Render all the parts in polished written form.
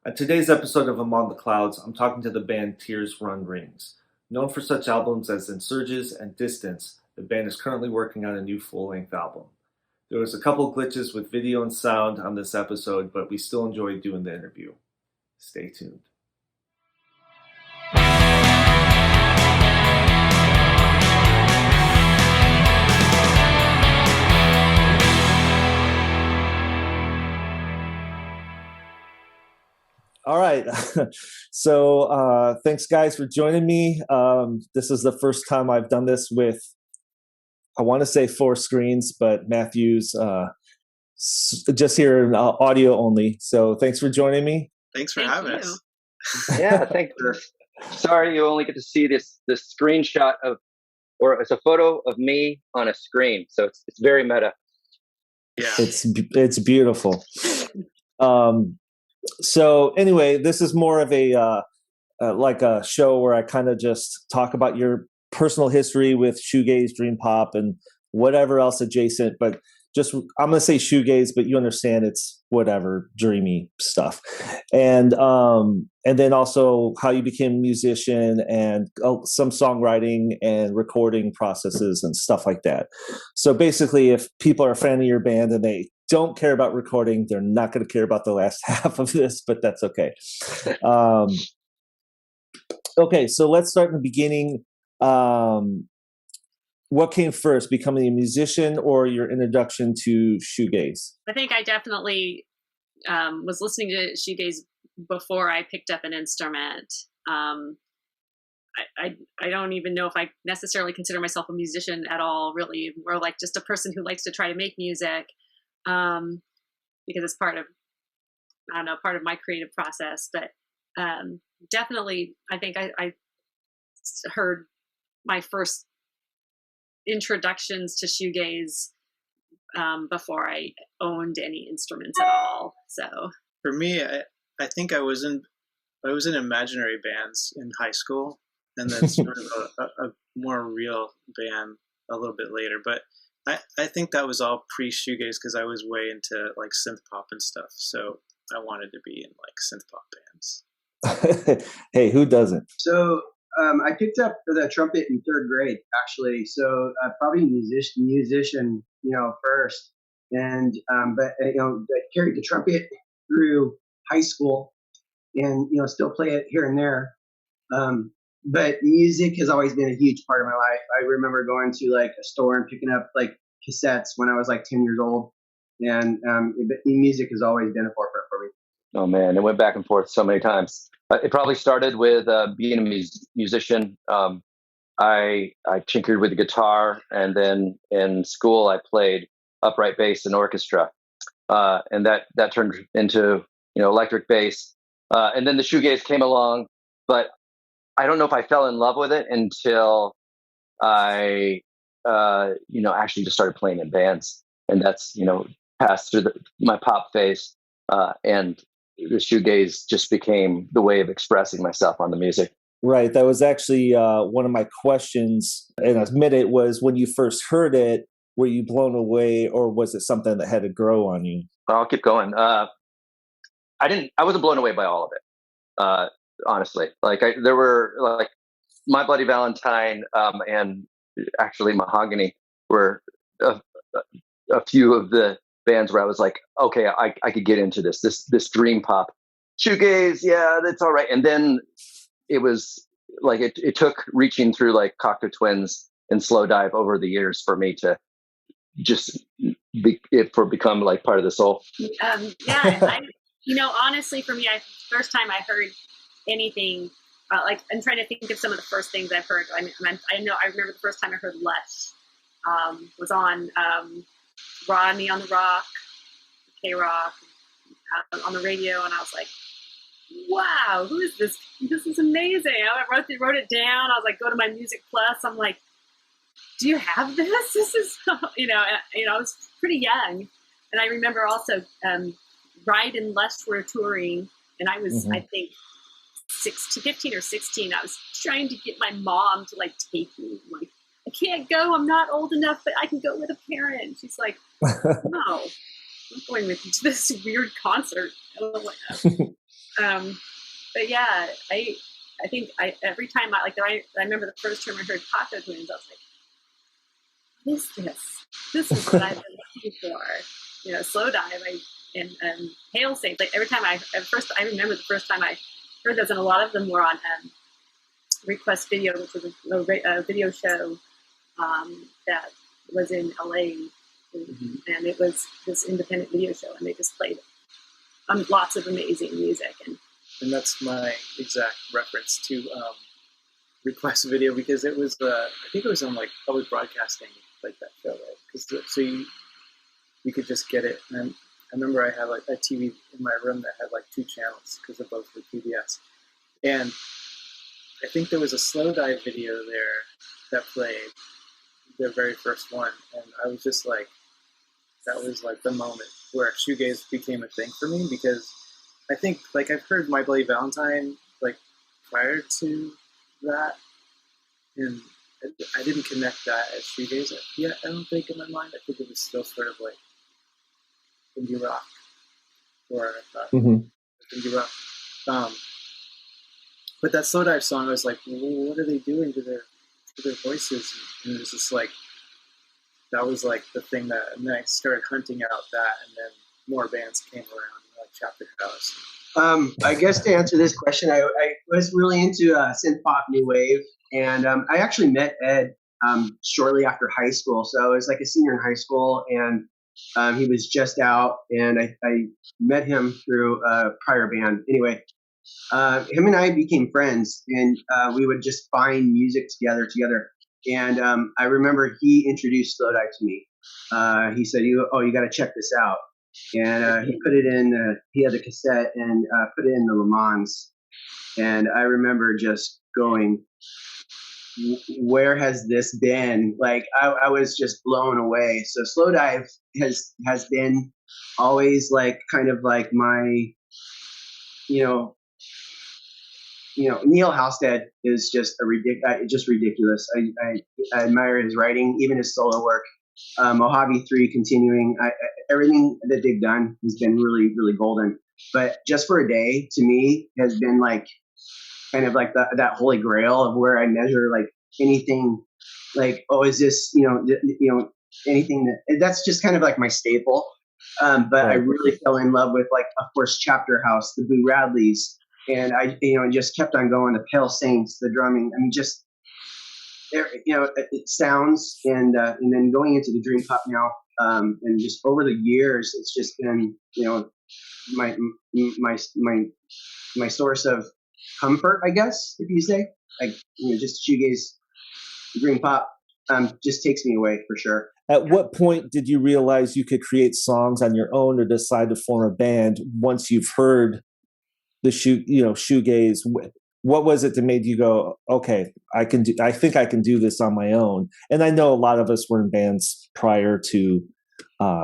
On today's episode of Among the Clouds, I'm talking to the band Tears Run Rings. Known for such albums as Insurges and Distance, the band is currently working on a new full-length album. There was a couple glitches with video and sound on this episode, but we still enjoyed doing the interview. Stay tuned. All right. So thanks, guys, for joining me. This is the first time I've done this with, I want to say 4 screens, but Matthew's just here in audio only. So thanks for joining me. Thanks for having us. Yeah, thanks. Sorry, you only get to see this screenshot of, or it's a photo of me on a screen. So it's very meta. Yeah, it's beautiful. So anyway, this is more of a like a show where I kind of just talk about your personal history with shoegaze, dream pop, and whatever else adjacent. But just I'm gonna say shoegaze, but you understand it's whatever dreamy stuff, and then also how you became a musician and some songwriting and recording processes and stuff like that. So basically, if people are a fan of your band and they don't care about recording, they're not going to care about the last half of this, but that's okay. Okay, so let's start in the beginning. What came first, becoming a musician or your introduction to shoegaze? I think I definitely was listening to shoegaze before I picked up an instrument. I don't even know if I necessarily consider myself a musician at all, really. More like just a person who likes to try to make music. Because it's part of my creative process, but definitely I think I heard my first introductions to shoegaze before I owned any instruments at all. So for me, I think I was in imaginary bands in high school, and then sort of a more real band a little bit later, but I think that was all pre-shoegaze because I was way into like synth pop and stuff. So I wanted to be in like synth pop bands. Hey, who doesn't? So I picked up the trumpet in 3rd grade, actually. So probably musician, first. And but I carried the trumpet through high school, and still play it here and there. But music has always been a huge part of my life. I remember going to like a store and picking up like cassettes when I was like 10 years old. And music has always been a forefront for me. Oh man, it went back and forth so many times. It probably started with being a musician. I tinkered with the guitar, and then in school I played upright bass and orchestra. And that turned into, electric bass. And then the shoegaze came along, but I don't know if I fell in love with it until I, actually just started playing in bands, and that's, passed through my pop phase, and the shoegaze just became the way of expressing myself on the music. Right. That was actually one of my questions, and I admit it was when you first heard it, were you blown away, or was it something that had to grow on you? I'll keep going. I wasn't blown away by all of it. Honestly, there were like My Bloody Valentine and actually Mahogany were a few of the bands where I was like, okay, I could get into this dream pop shoegaze. Yeah, that's all right. And then it was like it took reaching through like Cocteau Twins and Slow Dive over the years for me to just become like part of the soul. Yeah, honestly, for me, first time I heard anything I'm trying to think of some of the first things I've heard. I remember the first time I heard Lush was on Rodney on the Rock, K-Rock, on the radio, and I was like, wow, who is this? This is amazing. I wrote it down. I was like, go to my Music Plus. I'm like, do you have this? This is, I was pretty young. And I remember also Ride and Lush were touring, and I was, I think, 15 or 16. I was trying to get my mom to like take me. I'm like, I can't go. I'm not old enough, but I can go with a parent. She's like, no, I'm going with you to this weird concert. I don't know what. But yeah, I think every time I remember the first time I heard Taco Twins, I was like, what is this? This is what I've been looking for. You know, Slow Dive and Hail Safe. Like every time I remember the first time I heard those, and a lot of them were on Request Video, which was a video show that was in LA, and it was this independent video show, and they just played lots of amazing music. And that's my exact reference to Request Video, because it was I think it was on like public broadcasting, like that show, right? Because so you could just get it. And I remember I had like a TV in my room that had like 2 channels because they both were PBS. And I think there was a Slow Dive video there that played, their very first one, and I was just like, that was like the moment where shoegaze became a thing for me, because I think like I've heard My Bloody Valentine like prior to that, and I didn't connect that as shoegaze yet. I don't think in my mind. I think it was still sort of like indie rock, or indie rock. But that Slow Dive song, I was like, well, what are they doing to their voices? And it was just like, that was like the thing that, and then I started hunting out that, and then more bands came around, like Chapter House. I guess to answer this question, I was really into synth pop new wave, and I actually met Ed shortly after high school. So I was like a senior in high school, and he was just out, and I met him through a prior band. Anyway, him and I became friends, and we would just find music together. And I remember he introduced Slow Dive to me. He said, you got to check this out. And he put it in, he had the cassette and put it in the Le Mans. And I remember just going, where has this been? Like, I was just blown away. So Slow Dive has been always like kind of like my, Neil Halstead is just ridiculous. I admire his writing, even his solo work. Mojave 3 continuing. Everything that they've done has been really, really golden. But Just for a Day, to me, has been like kind of like that holy grail of where I measure like anything. Like, is this anything that's just kind of like my staple. But I really fell in love with, like, of course, Chapter House, the Boo Radleys. And I, just kept on going. The Pale Saints, the drumming. I mean, just there, it sounds, and then going into the dream pop now, and just over the years, it's just been, my source of comfort, I guess, if you say, like, just shoegaze, dream pop, just takes me away for sure. At what point did you realize you could create songs on your own or decide to form a band once you've heard the shoegaze? What was it that made you go, okay, I think I can do this on my own? And I know a lot of us were in bands prior to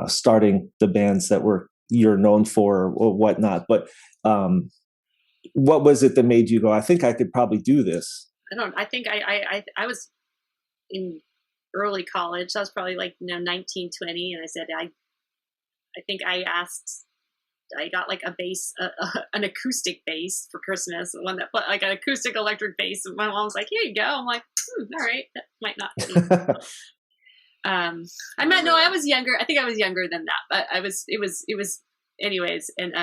starting the bands that you're known for or whatnot. But what was it that made you go, I think I could probably do this? I think I was in early college. So I was probably like 19, 20, and I said I think I got like a bass, an acoustic bass for Christmas, one that put like an acoustic electric bass. And my mom was like, "Here you go." I'm like, "All right, that might not be." I was younger. I think I was younger than that, but it was anyways. And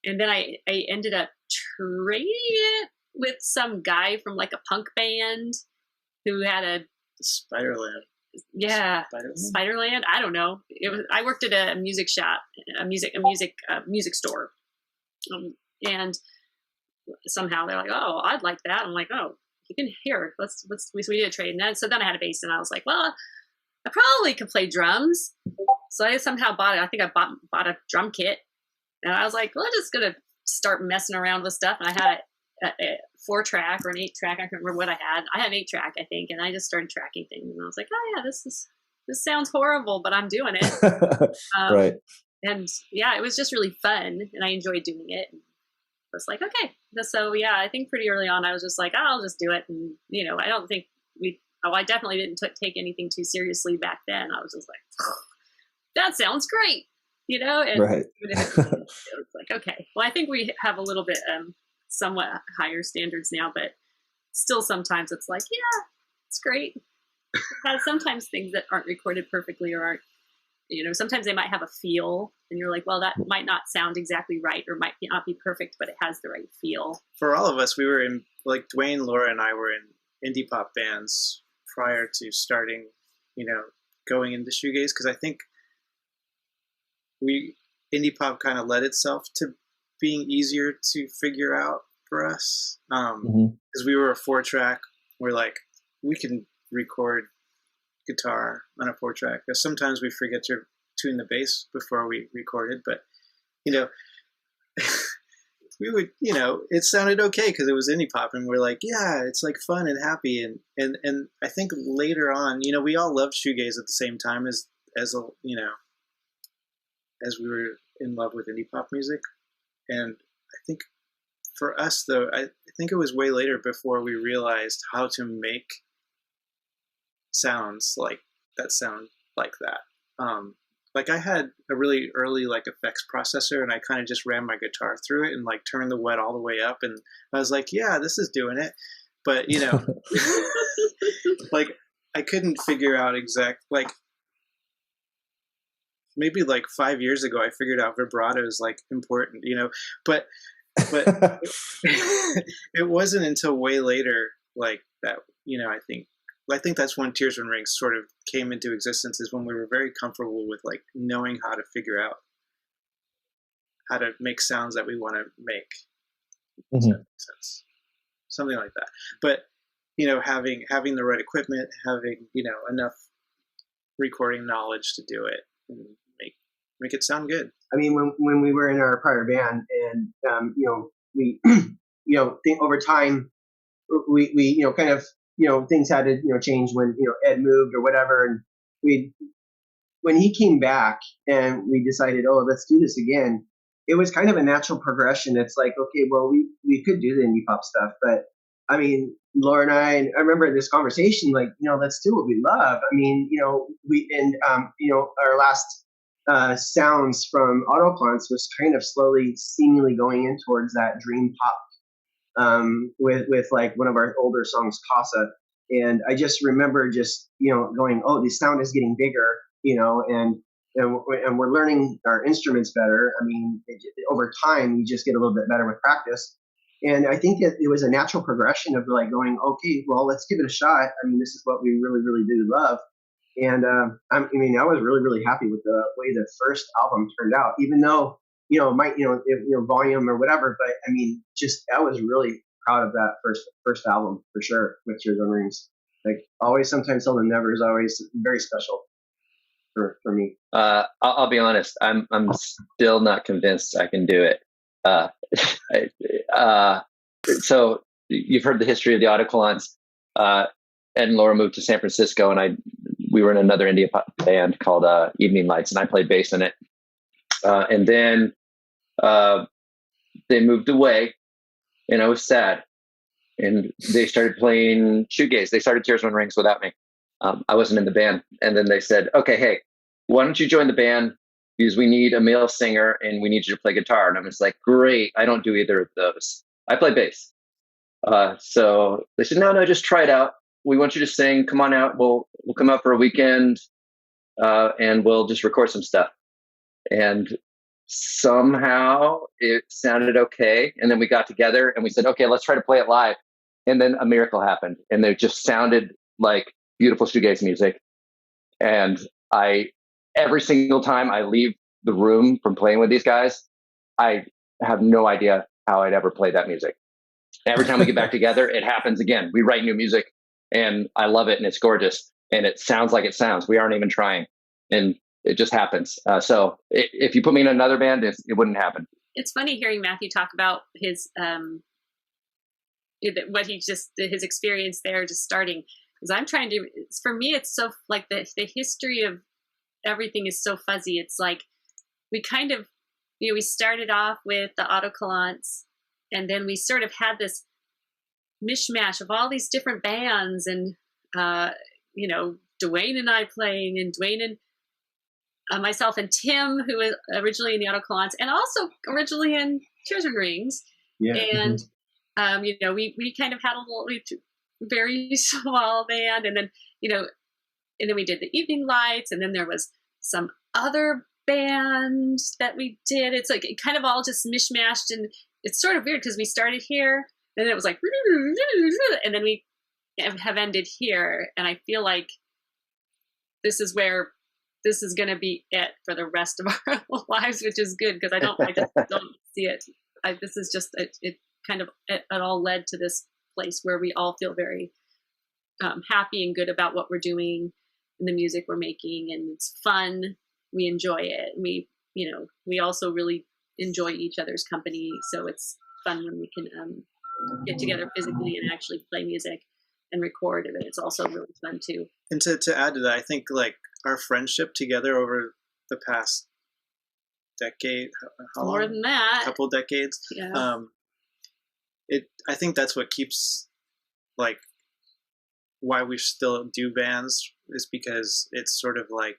then I ended up trading it with some guy from like a punk band who had a Spiderland. Yeah, Spiderland. I don't know. I worked at a music shop, a music store, and somehow they're like, "Oh, I'd like that." I'm like, "Oh, you can hear. We did a trade." And then I had a bass, and I was like, "Well, I probably could play drums." So I somehow bought it. I think I bought a drum kit, and I was like, "Well, I'm just gonna start messing around with stuff." And I had a 4-track or an 8-track. I can't remember what I had. I had an 8-track, I think, and I just started tracking things. And I was like, "Oh yeah, this sounds horrible, but I'm doing it." Right. And yeah, it was just really fun, and I enjoyed doing it. And I was like, okay. So yeah, I think pretty early on, I was just like, I'll just do it. And I don't think I definitely didn't take anything too seriously back then. I was just like, that sounds great. you know, and Right. it's like, okay, well, I think we have a little bit somewhat higher standards now, but still sometimes it's like, yeah, it's great. It has sometimes things that aren't recorded perfectly or aren't, you know, sometimes they might have a feel and you're like, well, that might not sound exactly right or might not be perfect, but it has the right feel. For all of us, we were in, like Dwayne, Laura, and I were in indie pop bands prior to starting, you know, going into shoegaze, because I think indie pop kind of led itself to being easier to figure out for us, because we were a 4-track. We're like, we can record guitar on a 4-track. Because sometimes we forget to tune the bass before we recorded, but you know, we would, you know, it sounded okay because it was indie pop, and we're like, yeah, it's like fun and happy, and I think later on, you know, we all loved shoegaze at the same time as you know, as we were in love with indie pop music, and I think for us though, I think it was way later before we realized how to make sounds like that sound like that. Like I had a really early like effects processor, and I kind of just ran my guitar through it and like turned the wet all the way up, and I was like, yeah, this is doing it. But you know, like I couldn't figure out like maybe like 5 years ago I figured out vibrato is like important, you know, but it wasn't until way later like that, you know, I think that's when Tears and Rings sort of came into existence, is when we were very comfortable with like knowing how to figure out how to make sounds that we want to make. Does that make sense? Something like that. But, you know, having the right equipment, having, you know, enough recording knowledge to do it and make it sound good. I mean, when we were in our prior band, and you know, we you know, think over time we you know, kind of, you know, things had to, you know, change when, you know, Ed moved or whatever, and when he came back and we decided, oh, let's do this again, it was kind of a natural progression. It's like, okay, well, we could do the indie pop stuff, but I mean, Laura and I remember this conversation, like, you know, let's do what we love. I mean, you know, you know, our last sounds from Autoclants was kind of slowly, seemingly going in towards that dream pop, with like one of our older songs, Casa. And I just remember just, you know, going, oh, the sound is getting bigger, you know, and we're learning our instruments better. I mean, over time, you just get a little bit better with practice. And I think that it was a natural progression of like going, okay, well, let's give it a shot. I mean, this is what we really, really do love. And I mean, I was really, really happy with the way the first album turned out, even though, you know, volume or whatever. But I mean, just I was really proud of that first album for sure with Tears and Rings. Like always, sometimes, seldom, never is always very special for me. I'll be honest. I'm still not convinced I can do it. So you've heard the history of the Autoclants. Ed and Laura moved to San Francisco, and we were in another indie band called Evening Lights, and I played bass in it. And then they moved away, and I was sad. And they started playing shoegaze. They started Tears and Rings without me. I wasn't in the band. And then they said, okay, hey, why don't you join the band? Because we need a male singer and we need you to play guitar. And I was like, great. I don't do either of those. I play bass. So they said, no, just try it out. We want you to sing. Come on out. We'll come out for a weekend, and we'll just record some stuff. And somehow it sounded okay. And then we got together and we said, okay, let's try to play it live. And then a miracle happened, and it just sounded like beautiful shoegaze music. And every single time I leave the room from playing with these guys, I have no idea how I'd ever play that music. Every time we get back together, it happens again. We write new music, and I love it, and it's gorgeous, and it sounds like it sounds. We aren't even trying, and it just happens. So if you put me in another band, it wouldn't happen. It's funny hearing Matthew talk about his his experience there, just starting. Because I'm trying to. For me, it's so like the history of everything is so fuzzy. It's like we kind of, we started off with the Autoclants, and then we sort of had this mishmash of all these different bands, and Dwayne and I playing, and Dwayne and myself and Tim, who was originally in the Autocollants and also originally in Tears and Rings. Yeah. And, you know, we kind of had a little, very small band. And then, you know, and then we did the Evening Lights, and then there was some other band that we did. It's like, it kind of all just mishmashed, and it's sort of weird because we started here, and then it was like, and then we have ended here. And I feel like this is where this is going to be it for the rest of our lives, which is good because I just don't see it. This is just, it kind of, it all led to this place where we all feel very happy and good about what we're doing and the music we're making, and it's fun. We enjoy it. We, you know, we also really enjoy each other's company. So it's fun when we can get together physically and actually play music and record it. It's also really fun too. And to add to that, I think like our friendship together over the past decade, how More long? than that, A couple decades. yeah. I think that's what keeps, like, why we still do bands, is because it's sort of like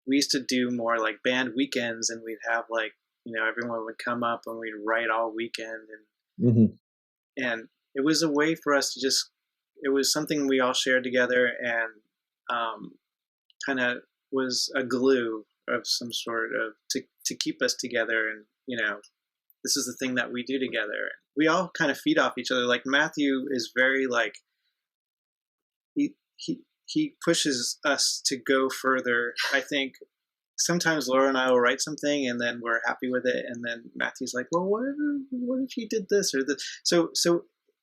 we used to do more like band weekends, and we'd have like, you know, everyone would come up and we'd write all weekend, and it was a way for us to just, it was something we all shared together, and kind of was a glue of some sort of to keep us together. And, you know, this is the thing that we do together. We all kind of feed off each other. Like Matthew is very like, he pushes us to go further. I think sometimes Laura and I will write something and then we're happy with it, and then Matthew's like, well, what if you did this or this? So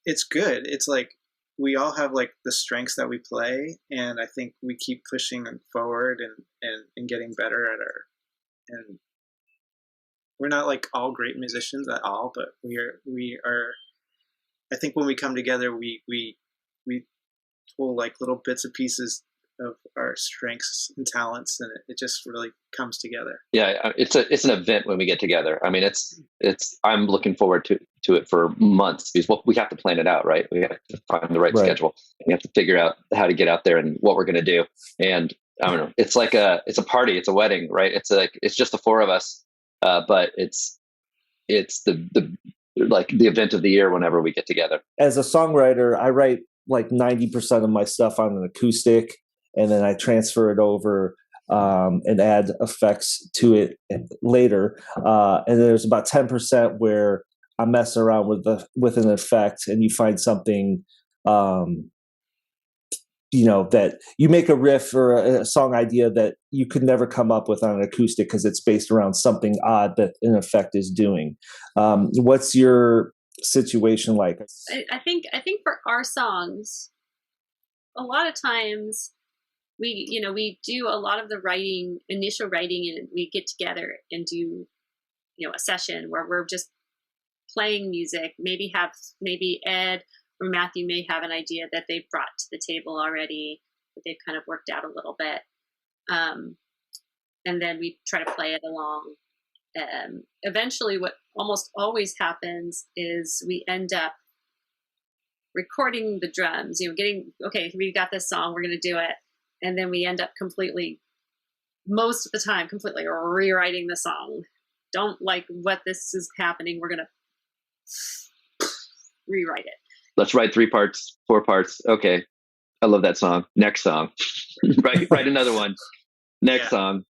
it's good. It's like we all have like the strengths that we play, and I think we keep pushing forward and getting better at and we're not like all great musicians at all, but we are. I think when we come together, we pull like little bits and pieces of our strengths and talents, and it just really comes together. Yeah, it's an event when we get together. I mean, it's I'm looking forward to it for months, because we have to plan it out, right? We have to find the right schedule, and we have to figure out how to get out there and what we're going to do. And I don't know, it's like it's a party, it's a wedding, right? It's just the four of us, but it's the like the event of the year whenever we get together. As a songwriter, I write like 90% of my stuff on an acoustic, and then I transfer it over and add effects to it later. And then there's about 10% where I mess around with an effect, and you find something, you know, that you make a riff or a song idea that you could never come up with on an acoustic because it's based around something odd that an effect is doing. What's your situation like? I think for our songs, a lot of times we do a lot of the initial writing, and we get together and do, you know, a session where we're just playing music. Maybe Ed or Matthew may have an idea that they've brought to the table already, that they've kind of worked out a little bit. And then we try to play it along. Eventually what almost always happens is we end up recording the drums, you know, okay, we got this song, we're going to do it. And then we end up most of the time, completely rewriting the song. Don't like what this is happening. We're going to rewrite it. Let's write 3 parts, 4 parts. Okay. I love that song. Next song. write another one. Next song.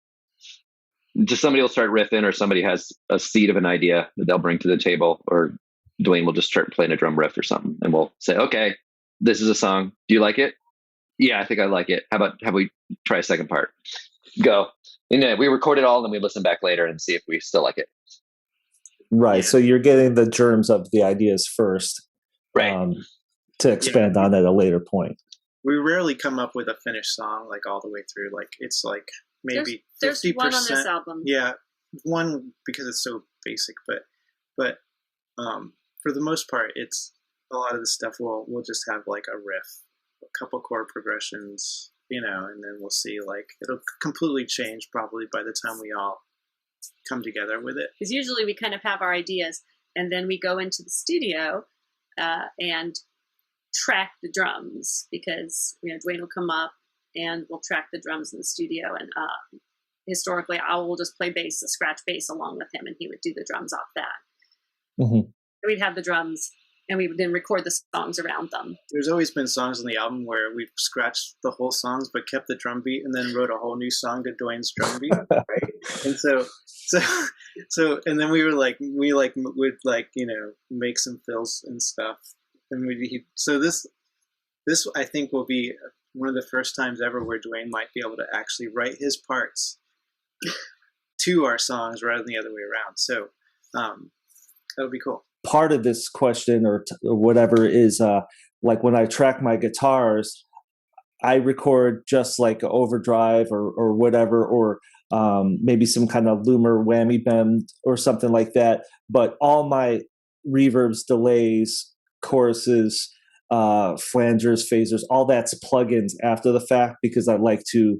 Just somebody will start riffing, or somebody has a seed of an idea that they'll bring to the table, or Dwayne will just start playing a drum riff or something, and we'll say, okay, this is a song. Do you like it? Yeah, I think I like it. How about have we try a second part? Go. And then we record it all, and we listen back later and see if we still like it. Right. Yeah. So you're getting the germs of the ideas first, right? To expand on at a later point. We rarely come up with a finished song like all the way through. Like it's like maybe 50%. There's one on this album. Yeah, one because it's so basic, but for the most part, it's a lot of the stuff. We'll just have like a riff, a couple chord progressions, you know, and then we'll see, like, it'll completely change probably by the time we all come together with it. Because usually we kind of have our ideas, and then we go into the studio and track the drums, because, you know, Dwayne will come up and we'll track the drums in the studio. And historically, I will just play bass, a scratch bass along with him, and he would do the drums off that. Mm-hmm. We'd have the drums, and we would then record the songs around them. There's always been songs on the album where we've scratched the whole songs but kept the drum beat and then wrote a whole new song to Dwayne's drum beat. Right? And so and then we would make some fills and stuff. And this I think will be one of the first times ever where Dwayne might be able to actually write his parts to our songs rather than the other way around. So that would be cool. Part of this question or whatever is like when I track my guitars, I record just like overdrive or whatever, or maybe some kind of loomer whammy bend or something like that. But all my reverbs, delays, choruses, flangers, phasers, all that's plugins after the fact, because I like to,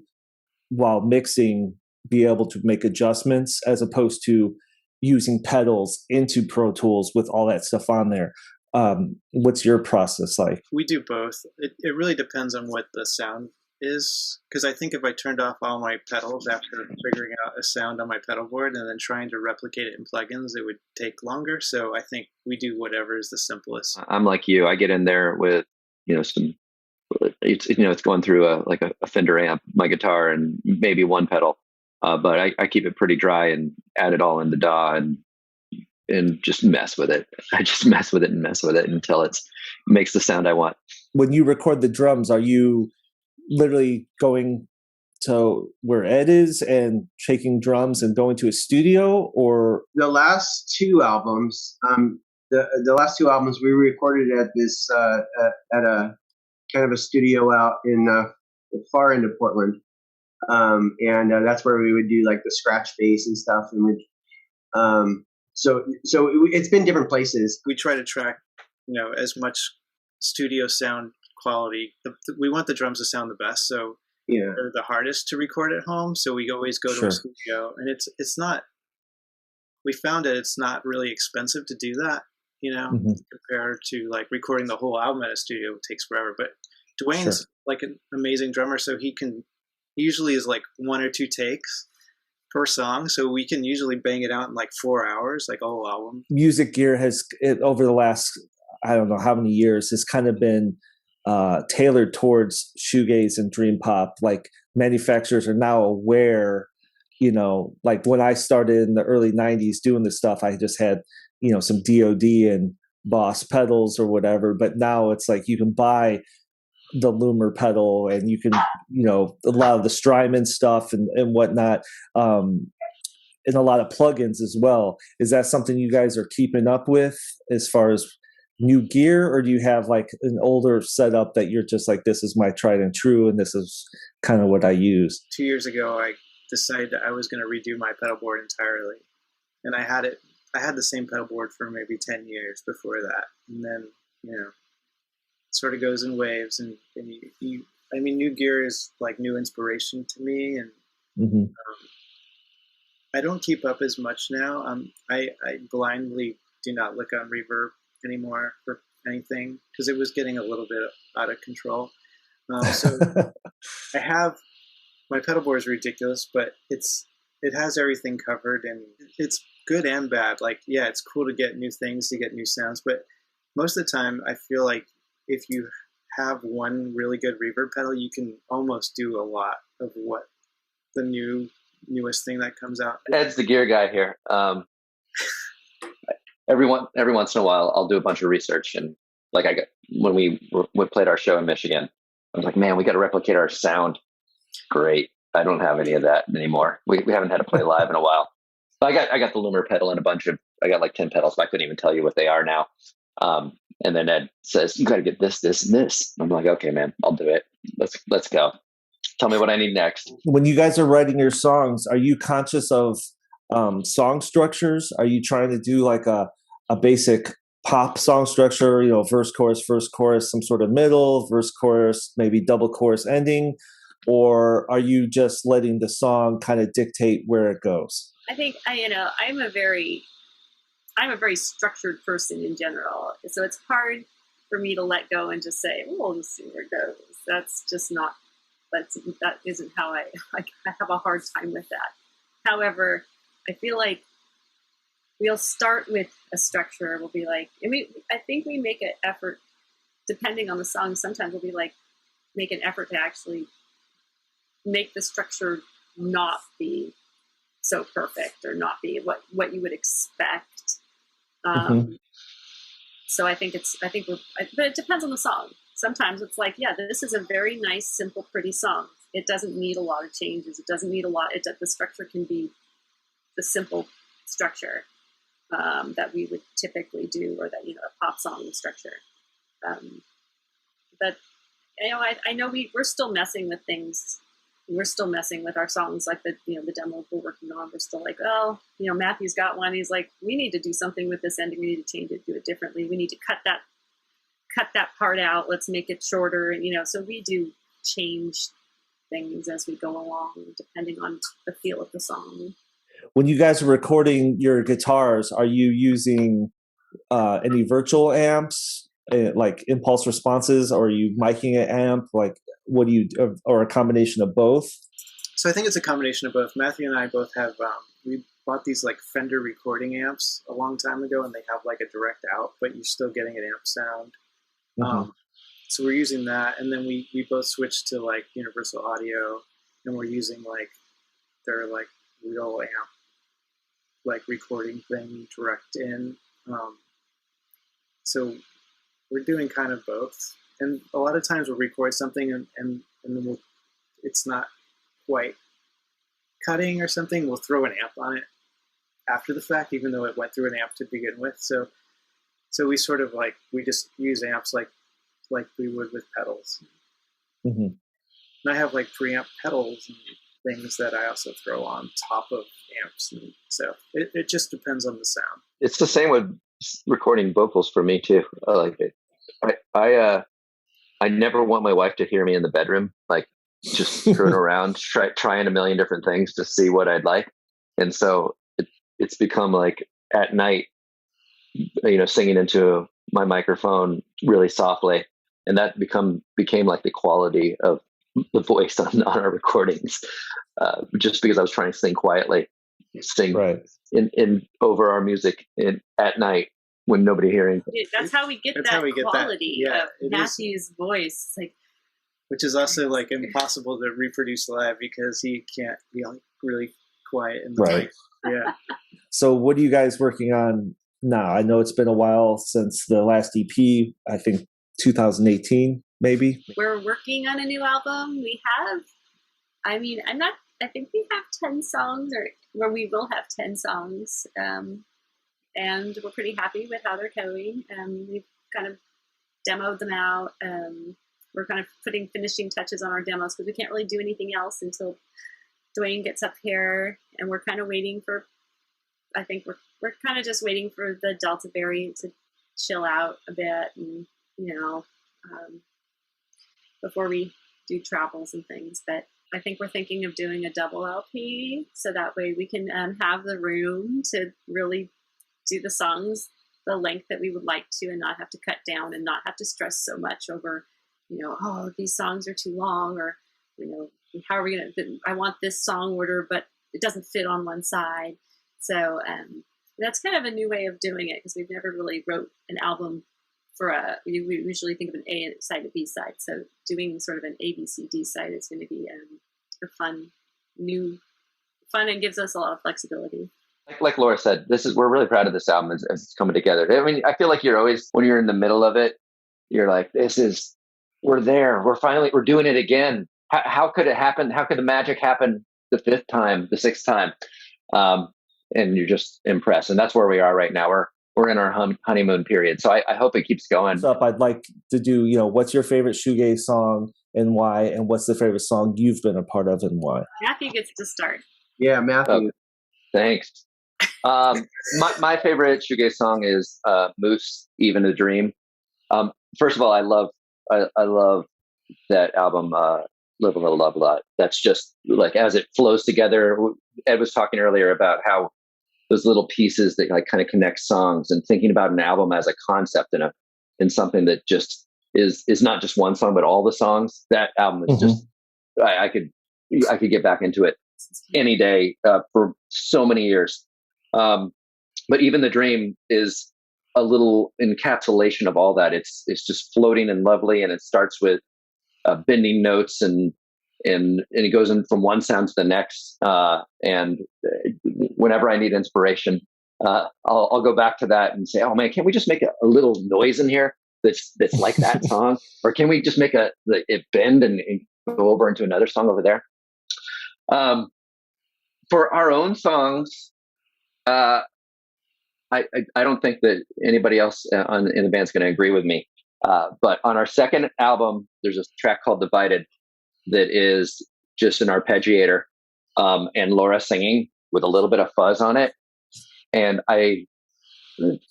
while mixing, be able to make adjustments as opposed to using pedals into Pro Tools with all that stuff on there. What's your process like? We do both. It really depends on what the sound is, because I think if I turned off all my pedals after figuring out a sound on my pedal board and then trying to replicate it in plugins, it would take longer. So I think we do whatever is the simplest. I'm like you. I get in there with it's going through a Fender amp, my guitar, and maybe one pedal. But I keep it pretty dry and add it all into DAW and just mess with it. I just mess with it until it makes the sound I want. When you record the drums, are you literally going to where Ed is and shaking drums and going to a studio? Or the last two albums, we recorded at this at a kind of a studio out in far into Portland. And that's where we would do like the scratch bass and stuff. And so it's been different places. We try to track, as much studio sound quality. We want the drums to sound the best. So they're the hardest to record at home. So we always go to a studio, and it's not, we found that it's not really expensive to do that, compared to like recording the whole album at a studio. It takes forever, but Dwayne's like an amazing drummer. So he usually is like 1 or 2 takes per song, so we can usually bang it out in like 4 hours, like a whole album. Music Gear has, over the last, I don't know how many years, has kind of been tailored towards shoegaze and dream pop. Like manufacturers are now aware, like when I started in the early 90s doing this stuff, I just had, some DOD and Boss pedals or whatever, but now it's like you can buy the loomer pedal and you can, a lot of the Strymon stuff and whatnot, and a lot of plugins as well. Is that something you guys are keeping up with as far as new gear, or do you have like an older setup that you're just like, this is my tried and true and this is kind of what I use? 2 years ago, I decided that I was going to redo my pedal board entirely, and I had the same pedal board for maybe 10 years before that, and then sort of goes in waves, and new gear is like new inspiration to me, and I don't keep up as much now. I blindly do not look on Reverb anymore for anything because it was getting a little bit out of control. So I have, my pedal board is ridiculous, but it has everything covered, and it's good and bad. Like, yeah, it's cool to get new things, to get new sounds, but most of the time I feel like if you have one really good reverb pedal, you can almost do a lot of what the newest thing that comes out. Ed's the gear guy here. Every once in a while, I'll do a bunch of research, and like when we played our show in Michigan, I was like, man, we got to replicate our sound. Great. I don't have any of that anymore. We haven't had to play live in a while. I got the loomer pedal and I got like 10 pedals, but I couldn't even tell you what they are now. And then Ed says, you got to get this, this, and this. I'm like, okay, man, I'll do it. Let's go. Tell me what I need next. When you guys are writing your songs, are you conscious of song structures? Are you trying to do like a basic pop song structure, verse, chorus, some sort of middle, verse, chorus, maybe double chorus ending? Or are you just letting the song kind of dictate where it goes? I think, I'm a very structured person in general. So it's hard for me to let go and just say, we'll just see where it goes. That's just not that isn't how I have a hard time with that. However, I feel like we'll start with a structure. We'll be like, I think we make an effort, depending on the song. Sometimes we'll be like, make an effort to actually make the structure not be so perfect or not be what you would expect. So I think but it depends on the song. Sometimes it's like, yeah, this is a very nice, simple, pretty song. It doesn't need a lot of changes. It doesn't need a lot. The structure can be the simple structure that we would typically do, or that, a pop song structure. But I know we're still messing with things. We're still messing with our songs, like the demo we're working on. We're still like, Matthew's got one. He's like, we need to do something with this ending. We need to change it, do it differently. We need to cut that part out. Let's make it shorter. And, so we do change things as we go along, depending on the feel of the song. When you guys are recording your guitars, are you using any virtual amps, like impulse responses, or are you miking an amp? Like, what do you, or a combination of both? So I think it's a combination of both. Matthew and I both have, we bought these like Fender recording amps a long time ago, and they have like a direct out, but you're still getting an amp sound. So we're using that, and then we both switched to like Universal Audio, and we're using like their like real amp, like recording thing direct in. So we're doing kind of both, and a lot of times we'll record something and then it's not quite cutting or something. We'll throw an amp on it after the fact, even though it went through an amp to begin with. So we sort of like, we just use amps like we would with pedals. And I have like preamp pedals and things that I also throw on top of amps, and so it just depends on the sound. It's the same with recording vocals for me too. I like it. I never want my wife to hear me in the bedroom, like just screwing around, trying a million different things to see what I'd like. And so it's become like at night, singing into my microphone really softly, and that became like the quality of the voice on our recordings, just because I was trying to sing quietly, sing right in over our music at night when nobody hearing. That's how we get that quality of Matthew's voice. It's like, which is also like impossible to reproduce live because he can't be like really quiet in the mic. Yeah. So what are you guys working on now? I know it's been a while since the last EP, I think 2018, maybe. We're working on a new album. We have, I think we have 10 songs, or we will have 10 songs. And we're pretty happy with how they're going. We've kind of demoed them out. We're kind of putting finishing touches on our demos because we can't really do anything else until Dwayne gets up here, and we're kind of waiting for, I think we're kind of just waiting for the Delta variant to chill out a bit, and before we do travels and things. But I think we're thinking of doing a double LP, so that way we can have the room to really do the songs the length that we would like to, and not have to cut down and not have to stress so much over, these songs are too long, or how are we going to, I want this song order, but it doesn't fit on one side. So that's kind of a new way of doing it, because we've never really wrote an album for we usually think of an A side and B side. So doing sort of an A, B, C, D side is going to be a fun and gives us a lot of flexibility. Like Laura said, we're really proud of this album as it's coming together. I mean, I feel like you're always, when you're in the middle of it, you're like, we're there. We're doing it again. How could it happen? How could the magic happen the fifth time, the sixth time? And you're just impressed. And that's where we are right now. We're in our honeymoon period. So I hope it keeps going. What's up? I'd like to do, what's your favorite Shoegaze song and why? And what's the favorite song you've been a part of and why? Matthew gets to start. Yeah, Matthew. Thanks. My favorite Shoegaze song is Moose, Even a Dream. First of all, I love that album, Live a Little, Love a Lot. That's just like, as it flows together. Ed was talking earlier about how those little pieces that like kind of connect songs, and thinking about an album as a concept and something that just is not just one song, but all the songs. That album is just I could get back into it any day for so many years. But even the dream is a little encapsulation of all that. It's just floating and lovely, and it starts with bending notes and it goes in from one sound to the next. And whenever I need inspiration, I'll go back to that and say, "Oh man, can't we just make a little noise in here that's like that song, or can we just make it bend and go over into another song over there?" For our own songs, I don't think that anybody else in the band's going to agree with me. But on our second album, there's a track called "Divided" that is just an arpeggiator and Laura singing with a little bit of fuzz on it. And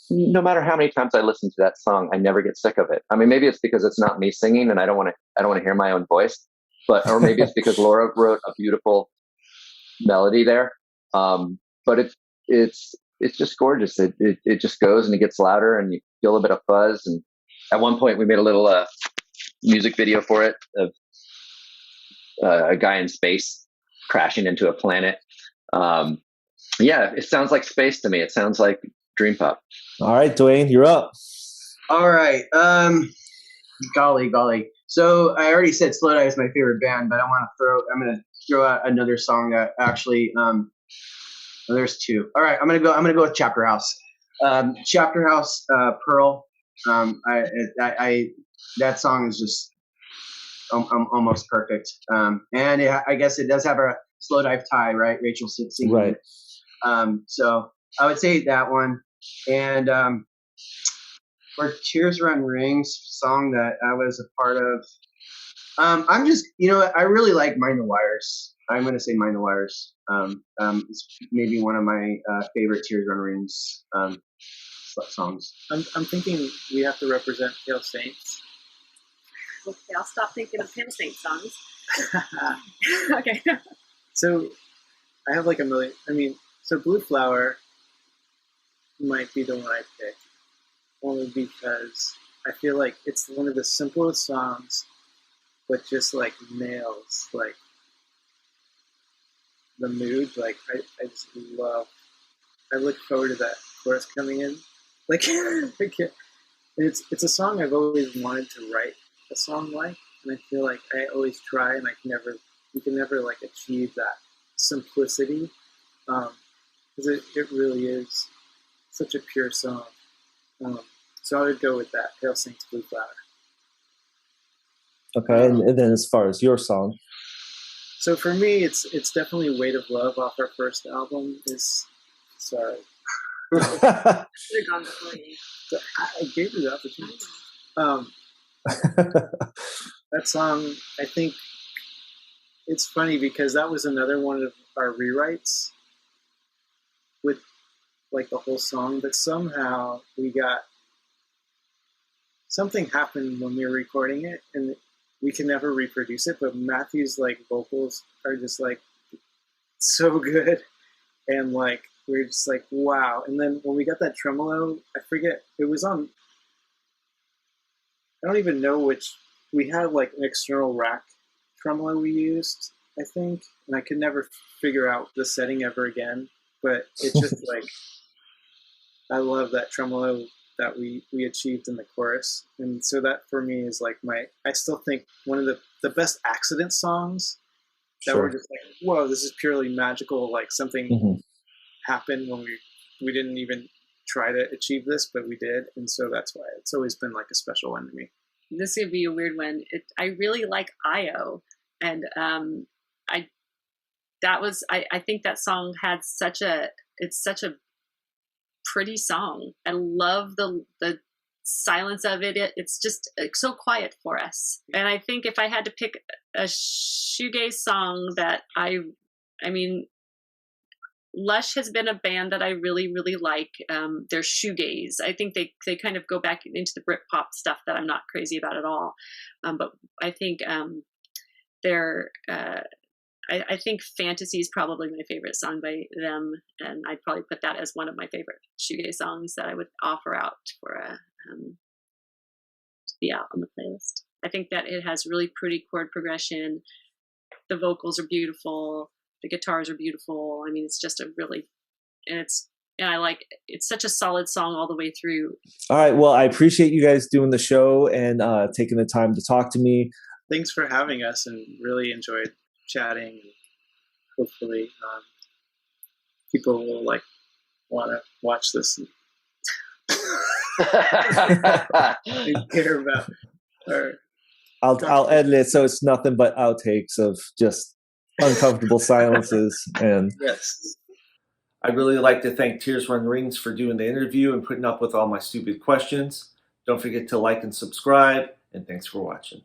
no matter how many times I listen to that song, I never get sick of it. I mean, maybe it's because it's not me singing and I don't want to hear my own voice, or maybe it's because Laura wrote a beautiful melody there. But it's just gorgeous. It just goes and it gets louder and you feel a bit of fuzz. And at one point we made a little music video for it of a guy in space crashing into a planet. Yeah, it sounds like space to me. It sounds like dream pop. All right, Dwayne, you're up. All right. Golly. So I already said Slow Dive is my favorite band, but I'm going to throw out another song that actually, there's two. All right. I'm going to go with Chapter House. Chapter House, Pearl. That song is just almost perfect. And I guess it does have a Slow Dive tie, right? Rachel singing. Right. So I would say that one. And for Tears Run Rings, song that I was a part of, I'm just, I really like Mind the Wires. I'm going to say Mind the Wires. It's maybe one of my favorite Tears Run Rings songs. I'm thinking we have to represent Pale Saints. Okay, I'll stop thinking of Pale Saints songs. Okay. So I have like a million. So Blue Flower might be the one I pick, only because I feel like it's one of the simplest songs, but just like nails like the mood. Like I just love. I look forward to that chorus coming in. Like it's a song I've always wanted to write a song like, and I feel like I always try, and you can never like achieve that simplicity, because it really is such a pure song. So I would go with that, Pale Saints, Blue Flower. Okay, and then as far as your song, so for me, it's definitely "Weight of Love" off our first album. Sorry. Should have gone before you. I gave you the opportunity. That song, I think it's funny because that was another one of our rewrites with like the whole song, but somehow something happened when we were recording it, and we can never reproduce it, but Matthew's like vocals are just like so good, and like we're just like, wow. And then when we got that tremolo, I forget, it was on, I don't even know which, we had like an external rack tremolo we used, I think, and I could never figure out the setting ever again, but it's just like, I love that tremolo that we achieved in the chorus. And so that for me is like I still think one of the best accident songs that Sure. were just like, whoa, this is purely magical, like something happened when we didn't even try to achieve this, but we did. And so that's why it's always been like a special one to me. This would be a weird one. I really like IO, and I think that song had it's such a pretty song. I love the silence of it. It's just so quiet for us. And I think if I had to pick a shoegaze song that I mean, Lush has been a band that I really, really like. They're shoegaze. I think they kind of go back into the Britpop stuff that I'm not crazy about at all. But I think I think Fantasy is probably my favorite song by them, and I'd probably put that as one of my favorite shoegaze songs that I would offer out for to be out on the playlist. I think that it has really pretty chord progression. The vocals are beautiful. The guitars are beautiful. I mean, it's just it's such a solid song all the way through. All right. Well, I appreciate you guys doing the show and taking the time to talk to me. Thanks for having us, and really enjoyed chatting. Hopefully, people will want to watch this and hear about. I'll edit it so it's nothing but outtakes of just uncomfortable silences. And yes, I'd really like to thank Tears Run Rings for doing the interview and putting up with all my stupid questions. Don't forget to like and subscribe, and thanks for watching.